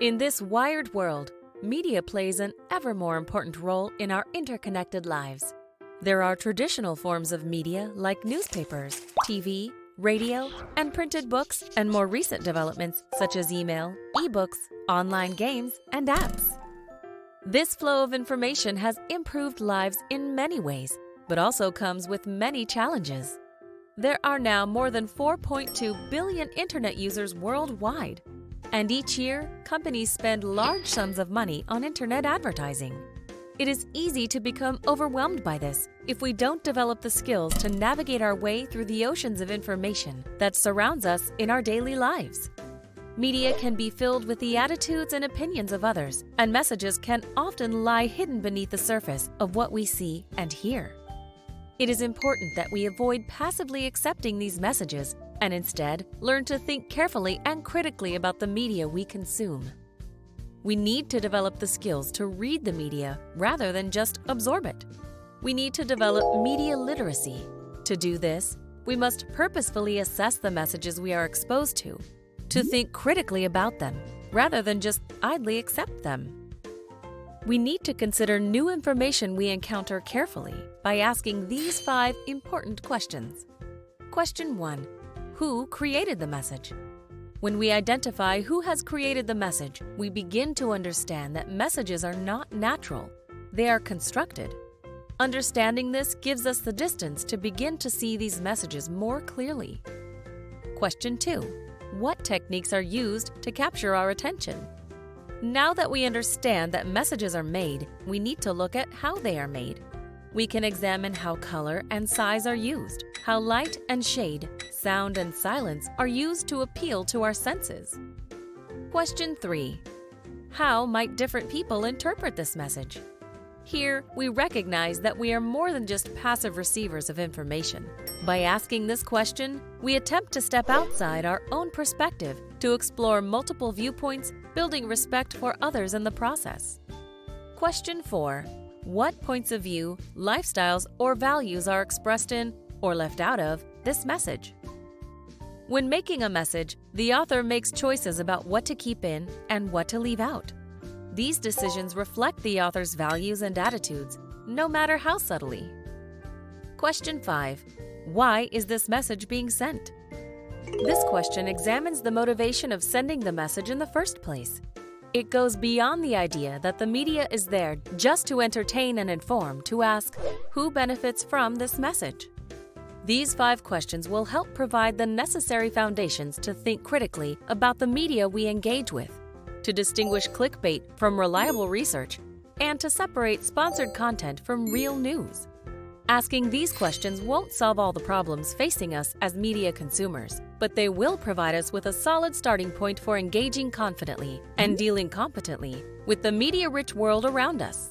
In this wired world, media plays an ever more important role in our interconnected lives. There are traditional forms of media like newspapers, TV, radio, and printed books, and more recent developments such as email, ebooks, online games, and apps. This flow of information has improved lives in many ways, but also comes with many challenges. There are now more than 4.2 billion internet users worldwide, and each year, companies spend large sums of money on internet advertising. It is easy to become overwhelmed by this if we don't develop the skills to navigate our way through the oceans of information that surrounds us in our daily lives. Media can be filled with the attitudes and opinions of others, and messages can often lie hidden beneath the surface of what we see and hear. It is important that we avoid passively accepting these messages and instead learn to think carefully and critically about the media we consume. We need to develop the skills to read the media rather than just absorb it. We need to develop media literacy. To do this, we must purposefully assess the messages we are exposed to think critically about them rather than just idly accept them. We need to consider new information we encounter carefully by asking these 5 important questions. Question 1. Who created the message? When we identify who has created the message, we begin to understand that messages are not natural. They are constructed. Understanding this gives us the distance to begin to see these messages more clearly. Question 2. What techniques are used to capture our attention? Now that we understand that messages are made, we need to look at how they are made. We can examine how color and size are used, how light and shade, sound and silence are used to appeal to our senses. Question 3. How might different people interpret this message? Here, we recognize that we are more than just passive receivers of information. By asking this question, we attempt to step outside our own perspective to explore multiple viewpoints, building respect for others in the process. Question 4. What points of view, lifestyles, or values are expressed in or left out of this message? When making a message, the author makes choices about what to keep in and what to leave out. These decisions reflect the author's values and attitudes, no matter how subtly. Question 5. Why is this message being sent? This question examines the motivation of sending the message in the first place. It goes beyond the idea that the media is there just to entertain and inform to ask, who benefits from this message? These 5 questions will help provide the necessary foundations to think critically about the media we engage with, to distinguish clickbait from reliable research, and to separate sponsored content from real news. Asking these questions won't solve all the problems facing us as media consumers, but they will provide us with a solid starting point for engaging confidently and dealing competently with the media-rich world around us.